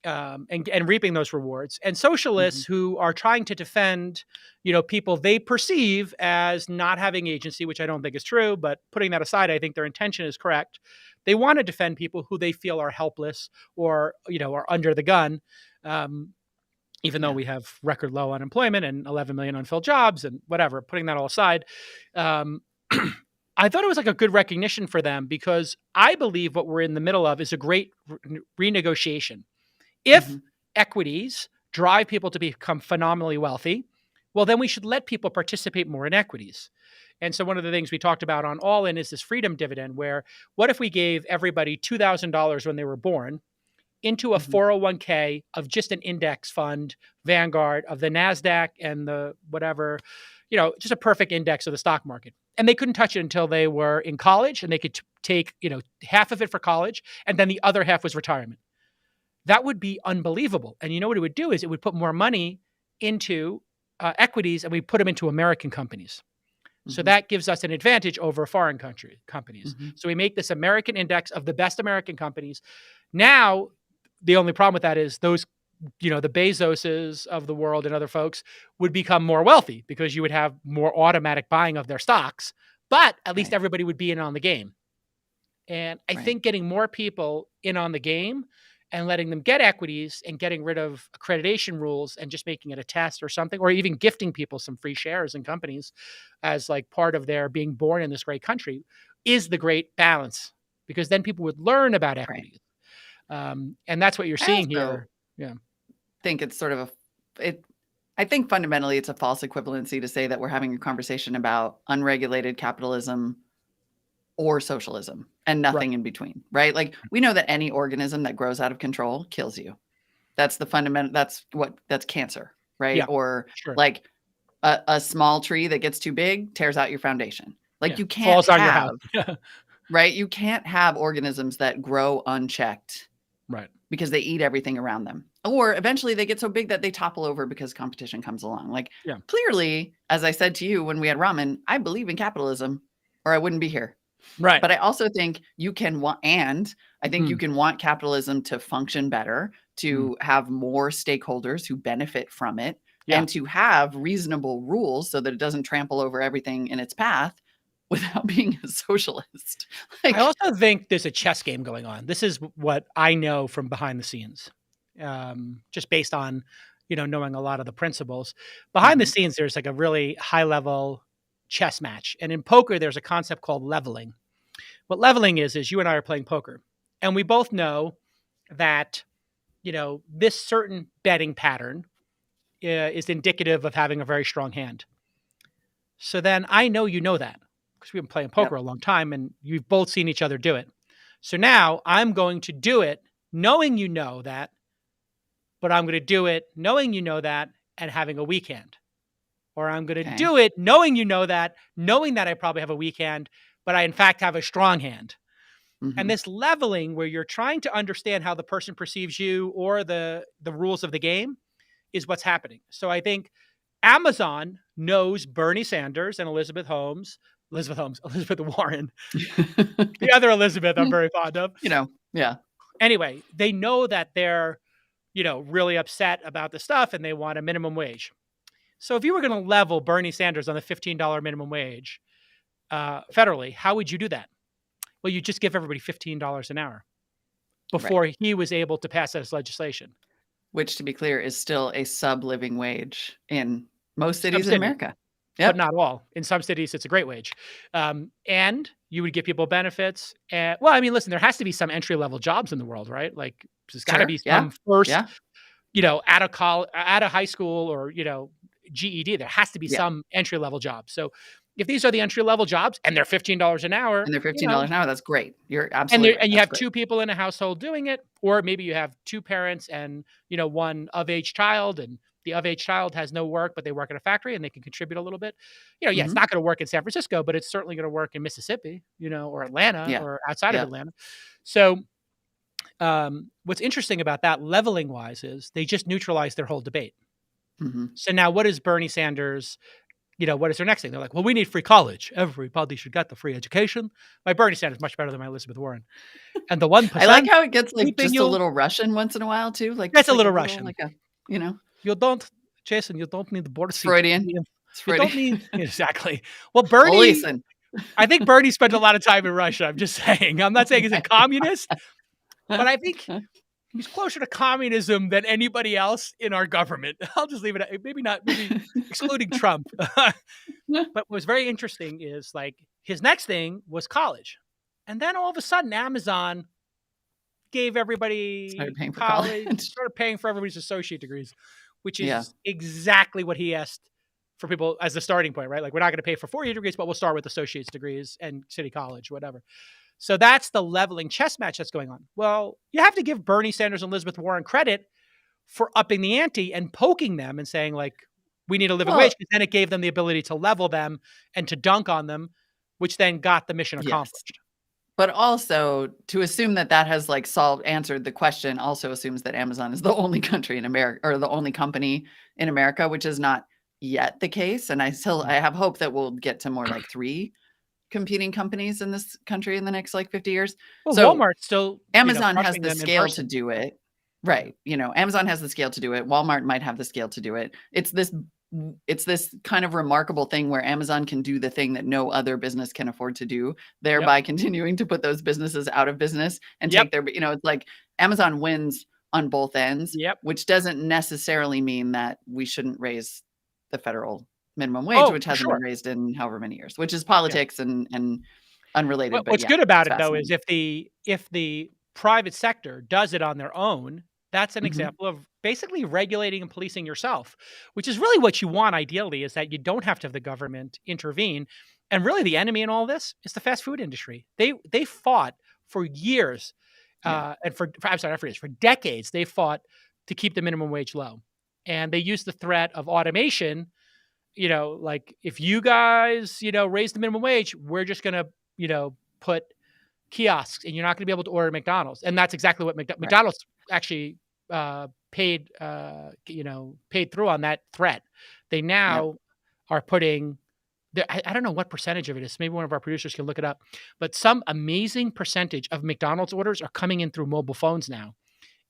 and reaping those rewards, and socialists who are trying to defend, people they perceive as not having agency, which I don't think is true, but putting that aside, I think their intention is correct. They want to defend people who they feel are helpless or, are under the gun. Even though we have record low unemployment and 11 million unfilled jobs and whatever, putting that all aside, I thought it was like a good recognition for them, because I believe what we're in the middle of is a great renegotiation. If equities drive people to become phenomenally wealthy, well, then we should let people participate more in equities. And so one of the things we talked about on All In is this freedom dividend, where what if we gave everybody $2,000 when they were born into a 401k of just an index fund, Vanguard, of the NASDAQ and the whatever, just a perfect index of the stock market. And they couldn't touch it until they were in college, and they could take, half of it for college, and then the other half was retirement. That would be unbelievable. And you know what it would do is it would put more money into equities, and we put them into American companies. So that gives us an advantage over foreign companies. So we make this American index of the best American companies. Now, the only problem with that is those, the Bezoses of the world and other folks would become more wealthy, because you would have more automatic buying of their stocks, but at least everybody would be in on the game. And I think getting more people in on the game and letting them get equities and getting rid of accreditation rules and just making it a test or something, or even gifting people some free shares in companies as like part of their being born in this great country, is the great balance, because then people would learn about equities. And that's what you're seeing here. Yeah. Think it's sort of I think fundamentally it's a false equivalency to say that we're having a conversation about unregulated capitalism or socialism and nothing in between, right? Like, we know that any organism that grows out of control kills you. That's the fundamental, that's cancer, right? Yeah, or like a small tree that gets too big tears out your foundation. Like, you can't falls on your house. Right? You can't have organisms that grow unchecked, right? Because they eat everything around them. Or eventually they get so big that they topple over because competition comes along. Like, clearly, as I said to you when we had ramen, I believe in capitalism, or I wouldn't be here. Right. But I also think you can you can want capitalism to function better, to have more stakeholders who benefit from it, and to have reasonable rules so that it doesn't trample over everything in its path without being a socialist. I also think there's a chess game going on. This is what I know from behind the scenes, just based on, knowing a lot of the principles. Behind the scenes, there's like a really high level chess match. And in poker, there's a concept called leveling. What leveling is you and I are playing poker, and we both know that, this certain betting pattern is indicative of having a very strong hand. So then I know you know that, because we've been playing poker a long time, and you've both seen each other do it. So now I'm going to do it knowing you know that, but I'm going to do it knowing you know that and having a weak hand. Or I'm going to do it knowing you know that, knowing that I probably have a weak hand, but I in fact have a strong hand. And this leveling, where you're trying to understand how the person perceives you or the rules of the game, is what's happening. So I think Amazon knows Bernie Sanders and Elizabeth Warren, the other Elizabeth I'm very fond of. Anyway, they know that they're, really upset about the stuff, and they want a minimum wage. So if you were going to level Bernie Sanders on the $15 minimum wage federally, how would you do that? Well, you just give everybody $15 an hour before he was able to pass this legislation. Which, to be clear, is still a sub-living wage in most cities in America. But not all. In some cities, it's a great wage. And you would give people benefits. Listen, there has to be some entry-level jobs in the world, right? Like, there's got to be some first, out of high school, or, GED. There has to be some entry-level job. So if these are the entry-level jobs and they're $15 an hour. And they're $15 an hour, that's great. You're absolutely right. And you have two people in a household doing it, or maybe you have two parents and, one of-age child, and the of-age child has no work, but they work at a factory and they can contribate a little bit. It's not going to work in San Francisco, but it's certainly going to work in Mississippi, or Atlanta or outside of Atlanta. So what's interesting about that leveling wise is they just neutralize their whole debate. So now what is Bernie Sanders what is their next thing? They're like, well, we need free college. Everybody should get the free education. My Bernie Sanders is much better than my Elizabeth Warren. And the 1%. I like how it gets like just you, a little Russian once in a while too. Like that's just a little like Russian. like a, you know. Jason, you don't need the border seat. Freudian. You don't need exactly. Well, Bernie. Listen. I think Bernie spent a lot of time in Russia. I'm just saying. I'm not saying he's a communist, but I think he's closer to communism than anybody else in our government. I'll just leave it at maybe excluding Trump. But what's very interesting is like his next thing was college. And then all of a sudden Amazon gave everybody started paying for everybody's associate degrees, which is exactly what he asked for people as the starting point, right? Like, we're not going to pay for 4-year degrees, but we'll start with associate's degrees and city college, whatever. So that's the leveling chess match that's going on. Well, you have to give Bernie Sanders and Elizabeth Warren credit for upping the ante and poking them and saying, like, we need a living wage, because then it gave them the ability to level them and to dunk on them, which then got the mission accomplished. Yes. But also, to assume that has like answered the question also assumes that Amazon is the only country in America, or the only company in America, which is not yet the case. And I have hope that we'll get to more like 3 competing companies in this country in the next like 50 years. Well, so Walmart still, Amazon has the scale to do it. Right. Amazon has the scale to do it. Walmart might have the scale to do it. It's this kind of remarkable thing where Amazon can do the thing that no other business can afford to do, thereby continuing to put those businesses out of business and take their, it's like Amazon wins on both ends, which doesn't necessarily mean that we shouldn't raise the federal minimum wage, which hasn't been raised in however many years, which is politics and unrelated. But what's good about it though is if the private sector does it on their own, that's an example of basically regulating and policing yourself, which is really what you want ideally, is that you don't have to have the government intervene. And really the enemy in all this is the fast food industry. They fought for years and for decades, they fought to keep the minimum wage low. And they used the threat of automation, like, if you guys, raise the minimum wage, we're just going to, put kiosks and you're not going to be able to order McDonald's. And that's exactly what McDonald's actually paid through on that threat. They now are putting, I don't know what percentage of it is. Maybe one of our producers can look it up, but some amazing percentage of McDonald's orders are coming in through mobile phones now.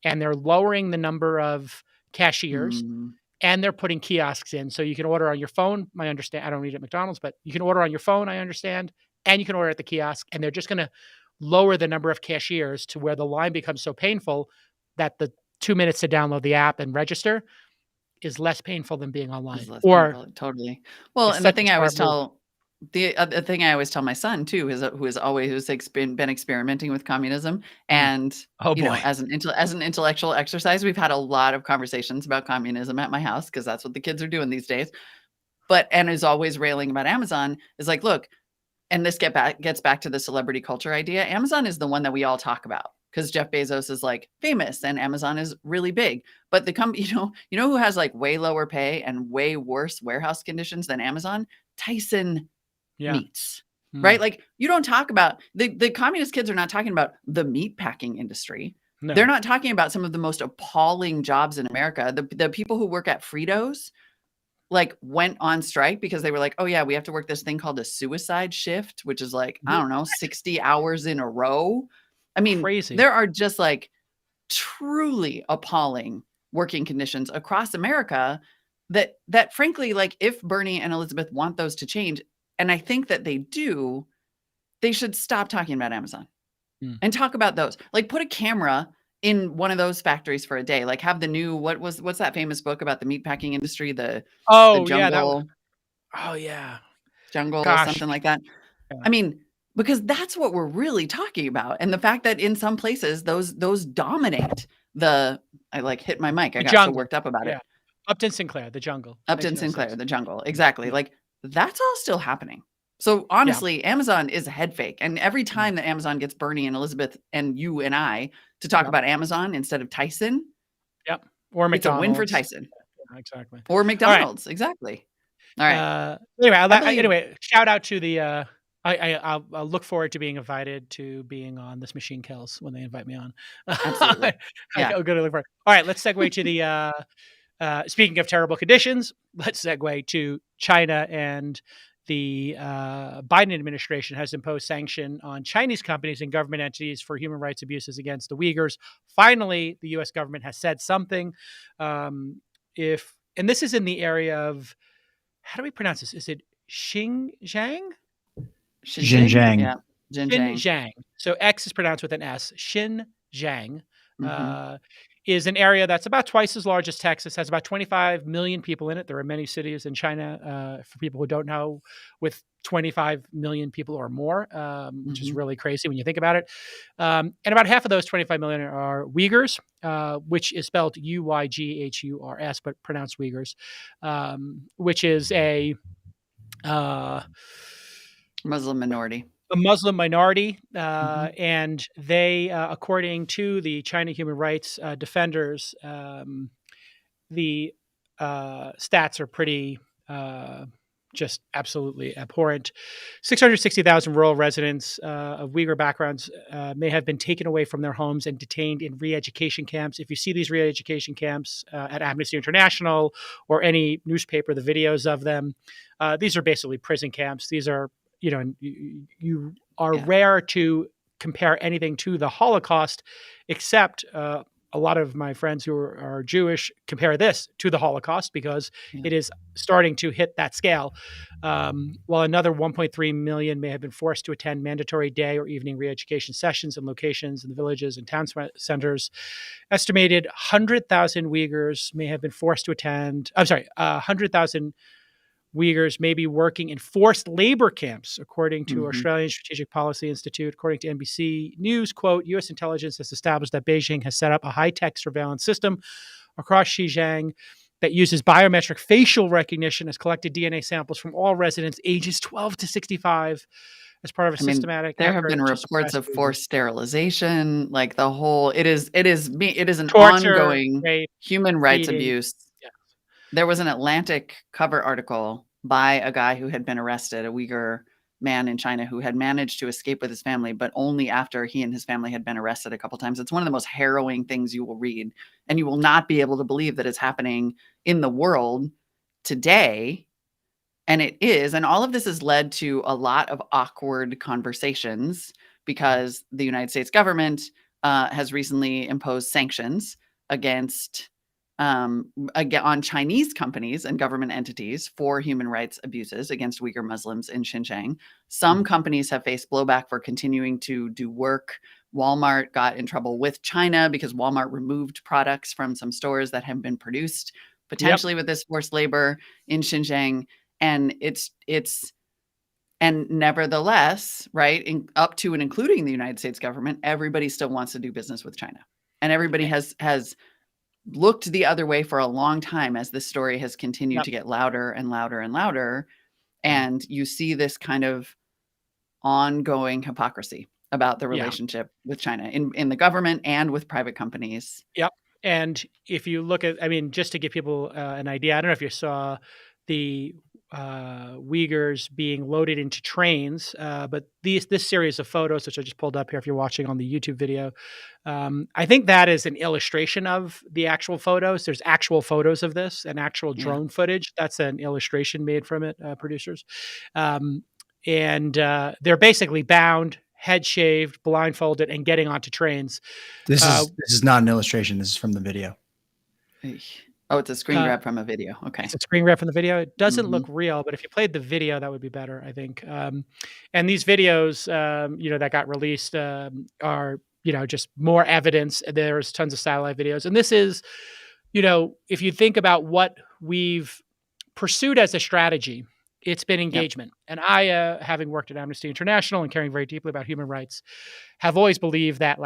And they're lowering the number of cashiers and they're putting kiosks in. So you can order on your phone. I understand. I don't eat at McDonald's, but you can order on your phone. I understand. And you can order at the kiosk, and they're just going to lower the number of cashiers to where the line becomes so painful that the 2 minutes to download the app and register is less painful than being online. Totally. Well, and the thing I always tell my son too is who's been experimenting with communism, and as an intellectual exercise, we've had a lot of conversations about communism at my house because that's what the kids are doing these days. And is always railing about Amazon, is like, look, and this gets back to the celebrity culture idea. Amazon is the one that we all talk about because Jeff Bezos is like famous and Amazon is really big. But the company, who has like way lower pay and way worse warehouse conditions than Amazon? Tyson Meats, right? Like, you don't talk about the communist kids are not talking about the meat packing industry. No. They're not talking about some of the most appalling jobs in America. The people who work at Fritos like went on strike because they were like, oh yeah, we have to work this thing called a suicide shift, which is like, I don't know, 60 hours in a row. I mean, crazy. There are just like truly appalling working conditions across America that frankly, like, if Bernie and Elizabeth want those to change, and I think that they do, they should stop talking about Amazon and talk about those. Like, put a camera in one of those factories for a day. Like, have the new, what's that famous book about the meatpacking industry? The Jungle. Jungle, or something like that. Yeah. I mean, because that's what we're really talking about. And the fact that in some places those dominate I like hit my mic. I got so worked up about it. Upton Sinclair, the Jungle. Upton Sinclair, the Jungle. Exactly. Like, that's all still happening. So honestly, Amazon is a head fake. And every time that Amazon gets Bernie and Elizabeth and you and I to talk about Amazon instead of Tyson, or McDonald's, it's a win for Tyson. Yeah, exactly. Or McDonald's. Right. Exactly. All right. Anyway, shout out to the I'll look forward to being invited to being on This Machine Kills when they invite me on. Absolutely. All right, let's segue to Speaking of terrible conditions, let's segue to China. And the Biden administration has imposed sanction on Chinese companies and government entities for human rights abuses against the Uyghurs. Finally, the U.S. government has said something. And this is in the area of, how do we pronounce this? Is it Xinjiang? Xinjiang. Yeah. Xinjiang. So X is pronounced with an S. Xinjiang is an area that's about twice as large as Texas, has about 25 million people in it. There are many cities in China, for people who don't know, with 25 million people or more, which is really crazy when you think about it. And about half of those 25 million are Uyghurs, which is spelled Uyghurs, but pronounced Uyghurs, which is a Muslim minority. A Muslim minority, and they, according to the China human rights defenders, the stats are pretty just absolutely abhorrent. 660,000 rural residents of Uyghur backgrounds may have been taken away from their homes and detained in re-education camps. If you see these re-education camps at Amnesty International or any newspaper, the videos of them, these are basically prison camps. These are, you are rare to compare anything to the Holocaust, except a lot of my friends who are Jewish compare this to the Holocaust because it is starting to hit that scale. While another 1.3 million may have been forced to attend mandatory day or evening re-education sessions in locations in the villages and town centers, estimated 100,000 Uyghurs may have been forced to attend. 100,000 Uyghurs may be working in forced labor camps, according to Australian Strategic Policy Institute. According to NBC News, quote, U.S. intelligence has established that Beijing has set up a high-tech surveillance system across Xinjiang that uses biometric facial recognition, has collected DNA samples from all residents ages 12 to 65 as part of a systematic. There have been reports of forced sterilization, like the whole. It is an torture, ongoing rape, human rights beating. abuse. Yeah. There was an Atlantic cover article by a guy who had been arrested, a Uyghur man in China who had managed to escape with his family, but only after he and his family had been arrested a couple times. It's one of the most harrowing things you will read, and you will not be able to believe that it's happening in the world today. And it is. And all of this has led to a lot of awkward conversations because the United States government has recently imposed sanctions against on Chinese companies and government entities for human rights abuses against Uyghur Muslims in Xinjiang. Some companies have faced blowback for continuing to do work. Walmart got in trouble with China because Walmart removed products from some stores that have been produced potentially with this forced labor in Xinjiang. And and nevertheless, right, up to and including the United States government, everybody still wants to do business with China. And everybody has looked the other way for a long time as this story has continued to get louder and louder and louder. And you see this kind of ongoing hypocrisy about the relationship with China in the government and with private companies. Yep. And if you look at, just to give people an idea, I don't know if you saw the Uyghurs being loaded into trains, but this series of photos, which I just pulled up here, if you're watching on the YouTube video, I think that is an illustration of the actual photos. There's actual photos of this and actual drone footage. That's an illustration made from it, producers. And they're basically bound, head shaved, blindfolded, and getting onto trains. This is not an illustration. This is from the video. Oh, it's a screen grab from a video. Okay. It's a screen grab from the video. It doesn't look real, but if you played the video, that would be better, I think. And these videos, that got released are, just more evidence. There's tons of satellite videos. And this is, if you think about what we've pursued as a strategy, it's been engagement. And I, having worked at Amnesty International and caring very deeply about human rights, have always believed that,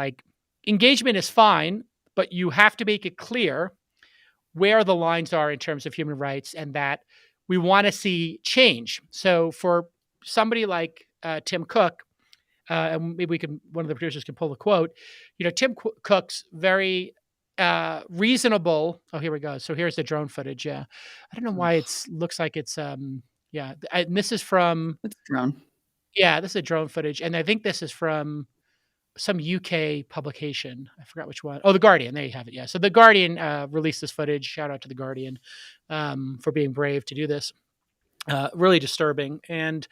engagement is fine, but you have to make it clear where the lines are in terms of human rights and that we want to see change. So for somebody like Tim Cook, and maybe one of the producers can pull the quote, Tim Cook's very reasonable. Oh, here we go. So here's the drone footage. Yeah. I don't know why it looks like it's, and this is from, it's drone. Yeah, this is a drone footage. And I think this is from some UK publication. I forgot which one. Oh, The Guardian. There you have it. Yeah. So The Guardian released this footage. Shout out to The Guardian for being brave to do this. Really disturbing. And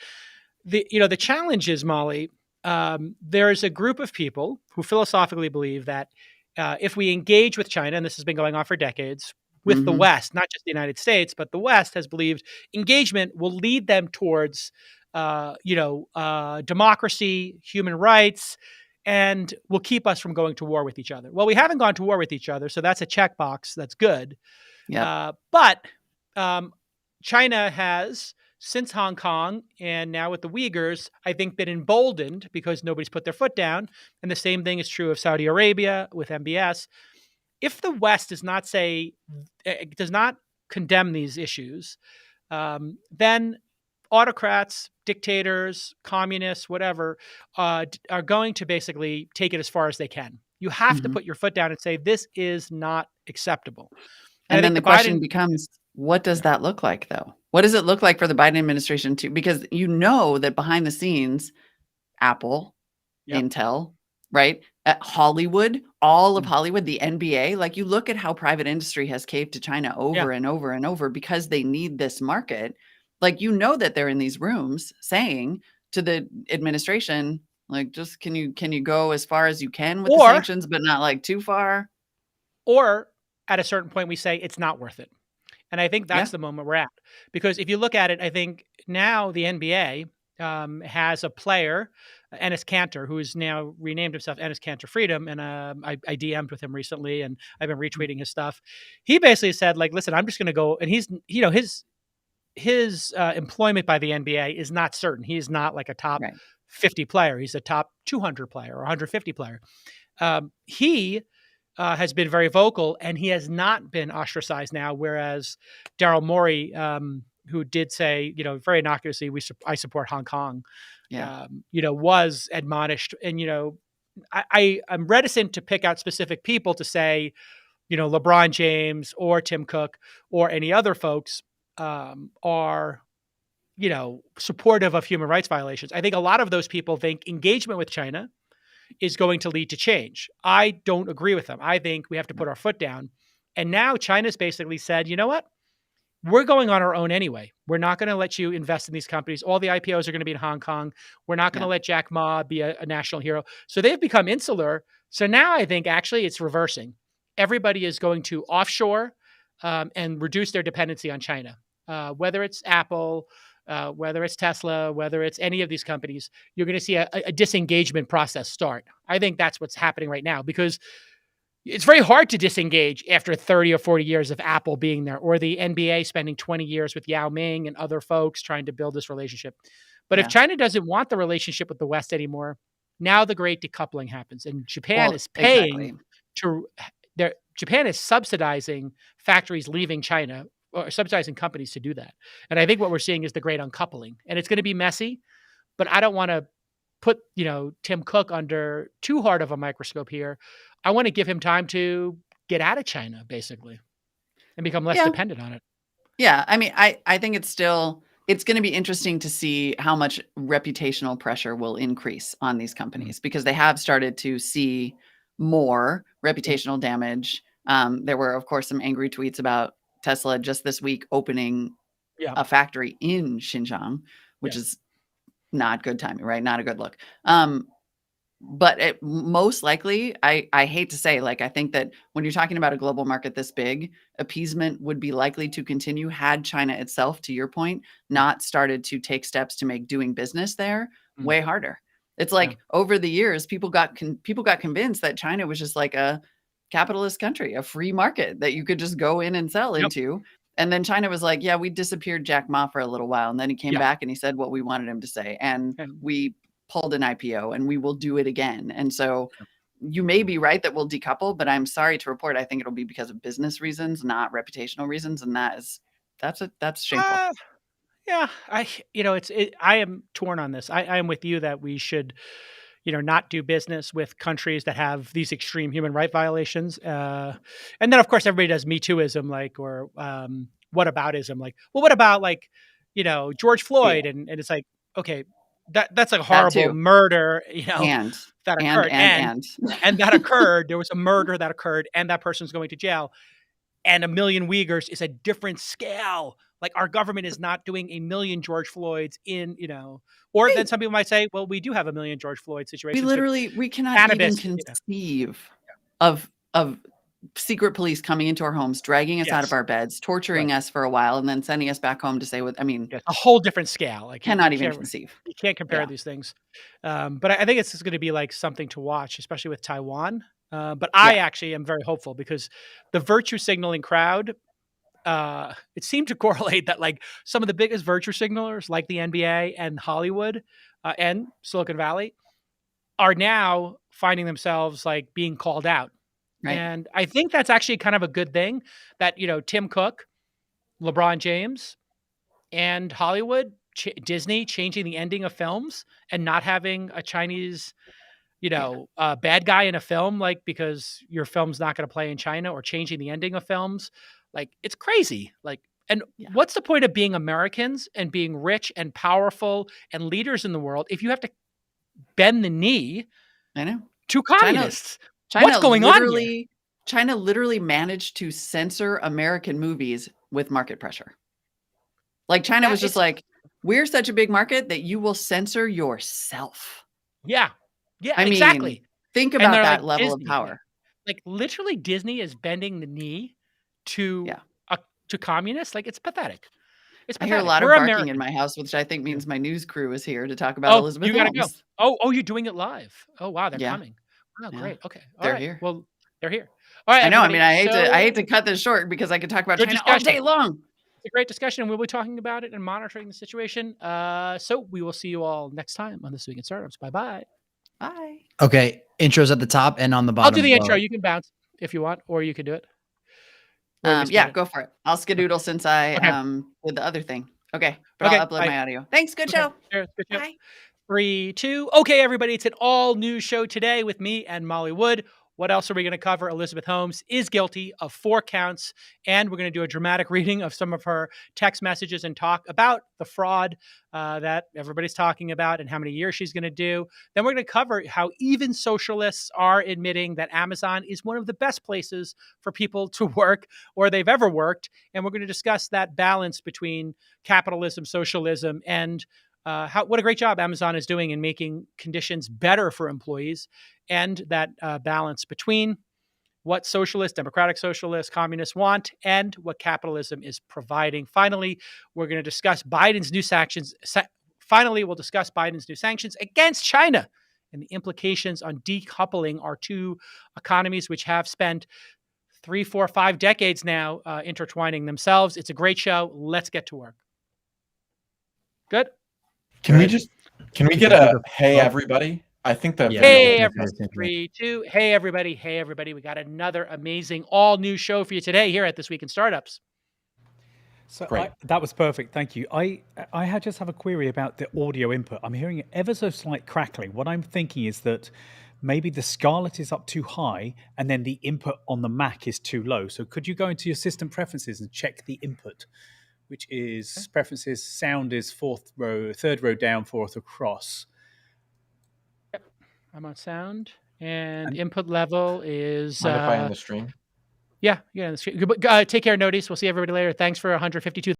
the challenge is, Molly, there's a group of people who philosophically believe that if we engage with China, and this has been going on for decades, with the West, not just the United States, but the West has believed engagement will lead them towards, democracy, human rights, and will keep us from going to war with each other. Well, we haven't gone to war with each other, so that's a checkbox. That's good. Yeah. But China has, since Hong Kong and now with the Uyghurs, I think been emboldened because nobody's put their foot down. And the same thing is true of Saudi Arabia with MBS. If the West does not condemn these issues, then autocrats, dictators, communists, whatever, are going to basically take it as far as they can. You have to put your foot down and say, this is not acceptable. And then the question becomes, what does that look like, though? What does it look like for the Biden administration too? Because you know that behind the scenes, Apple, Intel, right? At Hollywood, all of Hollywood, the NBA, like you look at how private industry has caved to China over and over and over because they need this market. Like, you know that they're in these rooms saying to the administration, like, just can you go as far as you can with the sanctions, but not like too far? Or at a certain point, we say it's not worth it. And I think that's the moment we're at. Because if you look at it, I think now the NBA has a player, Enes Kanter, who is now renamed himself Enes Kanter Freedom. And I DM'd with him recently, and I've been retweeting his stuff. He basically said, like, listen, I'm just going to go. And he's, his employment by the NBA is not certain. He is not like a top 50 player. He's a top 200 player or 150 player. He has been very vocal, and he has not been ostracized now. Whereas Daryl Morey, who did say, very innocuously, I support Hong Kong, was admonished. And, I'm reticent to pick out specific people to say, LeBron James or Tim Cook or any other folks are, supportive of human rights violations. I think a lot of those people think engagement with China is going to lead to change. I don't agree with them. I think we have to put our foot down. And now China's basically said, you know what? We're going on our own anyway. We're not going to let you invest in these companies. All the IPOs are going to be in Hong Kong. We're not going to let Jack Ma be a national hero. So they've become insular. So now I think actually it's reversing. Everybody is going to offshore and reduce their dependency on China. Whether it's Apple, whether it's Tesla, whether it's any of these companies, you're going to see a disengagement process start. I think that's what's happening right now, because it's very hard to disengage after 30 or 40 years of Apple being there, or the NBA spending 20 years with Yao Ming and other folks trying to build this relationship. But if China doesn't want the relationship with the West anymore, now the great decoupling happens. And Japan is paying Japan is subsidizing factories leaving China, or subsidizing companies to do that. And I think what we're seeing is the great uncoupling. And it's going to be messy, but I don't want to put, Tim Cook under too hard of a microscope here. I want to give him time to get out of China, basically, and become less dependent on it. Yeah. I mean, I think it's going to be interesting to see how much reputational pressure will increase on these companies, because they have started to see more reputational damage. There were, of course, some angry tweets about Tesla just this week opening a factory in Xinjiang, which is not good timing, right? Not a good look. But most likely, I hate to say, like, I think that when you're talking about a global market this big, appeasement would be likely to continue had China itself, to your point, not started to take steps to make doing business there way harder. It's like over the years, people got convinced that China was just like a capitalist country, a free market that you could just go in and sell into. And then China was like, yeah, we disappeared Jack Ma for a little while. And then he came back and he said what we wanted him to say. And we pulled an IPO, and we will do it again. And so you may be right that we'll decouple, but I'm sorry to report, I think it'll be because of business reasons, not reputational reasons. And that's shameful. I am torn on this. I am with you that we should, not do business with countries that have these extreme human right violations. And then, of course, everybody does Me Tooism, or whataboutism. Like, well, what about, George Floyd? And it's like, okay, that's a horrible murder, and that occurred, and that occurred. There was a murder that occurred, and that person's going to jail. And 1 million Uyghurs is a different scale. Like, our government is not doing 1 million George Floyds in, or right. Then some people might say, well, we do have 1 million George Floyd situations. We cannot even conceive of secret police coming into our homes, dragging us out of our beds, torturing us for a while, and then sending us back home to say, a whole different scale. Like, cannot even conceive. You can't compare these things. But I think it's just going to be like something to watch, especially with Taiwan. But I actually am very hopeful because the virtue signaling crowd, it seemed to correlate that like some of the biggest virtue signalers, like the NBA and Hollywood and Silicon Valley, are now finding themselves like being called out. Right. And I think that's actually kind of a good thing that, Tim Cook, LeBron James, and Hollywood, Disney changing the ending of films and not having a Chinese, bad guy in a film, like, because your film's not going to play in China, or changing the ending of films. Like, it's crazy. Like, and what's the point of being Americans and being rich and powerful and leaders in the world if you have to bend the knee to communists? What's going on here? China literally managed to censor American movies with market pressure. Like, China was just like, we're such a big market that you will censor yourself. Yeah. Yeah, exactly. Think about that level of power. Like, literally, Disney is bending the knee to communists. Like, it's pathetic. I hear a lot of barking in my house, which I think means my news crew is here to talk about Elizabeth Holmes. You gotta go. Oh, you're doing it live. Oh, wow, they're coming. Oh, great. Okay. They're here. Well, they're here. All right. I know. I hate to cut this short because I could talk about China all day long. It's a great discussion, and we'll be talking about it and monitoring the situation. So we will see you all next time on This Week in Startups. Bye-bye. Bye. Okay. Intro's at the top and on the bottom. I'll do the intro. You can bounce if you want, or you can do it. Go for it. I'll skedoodle since I did the other thing. Okay. But I'll upload my audio. Thanks. Good show. Good show. Bye. 3, 2. Okay, everybody. It's an all-new show today with me and Molly Wood. What else are we going to cover? Elizabeth Holmes is guilty of 4 counts, and we're going to do a dramatic reading of some of her text messages and talk about the fraud that everybody's talking about and how many years she's going to do. Then we're going to cover how even socialists are admitting that Amazon is one of the best places for people to work or they've ever worked. And we're going to discuss that balance between capitalism, socialism, and what a great job Amazon is doing in making conditions better for employees, and that balance between what socialists, democratic socialists, communists want, and what capitalism is providing. Finally, we're going to discuss Biden's new sanctions. Finally, we'll discuss Biden's new sanctions against China and the implications on decoupling our two economies, which have spent 3, 4, 5 decades now intertwining themselves. It's a great show. Let's get to work. Good. Can we get a hey everybody? I think that hey everybody. 3, 2. Hey everybody. Hey everybody. We got another amazing all new show for you today here at This Week in Startups. So that was perfect. Thank you. I just have a query about the audio input. I'm hearing ever so slight crackling. What I'm thinking is that maybe the Scarlett is up too high and then the input on the Mac is too low. So could you go into your system preferences and check the input, which is preferences, sound is 4th row, 3rd row down, 4th across. Yep. I'm on sound, and input level is... Mind if I end the stream? Yeah, you're on the stream. Take care, Notice. We'll see everybody later. Thanks for 152.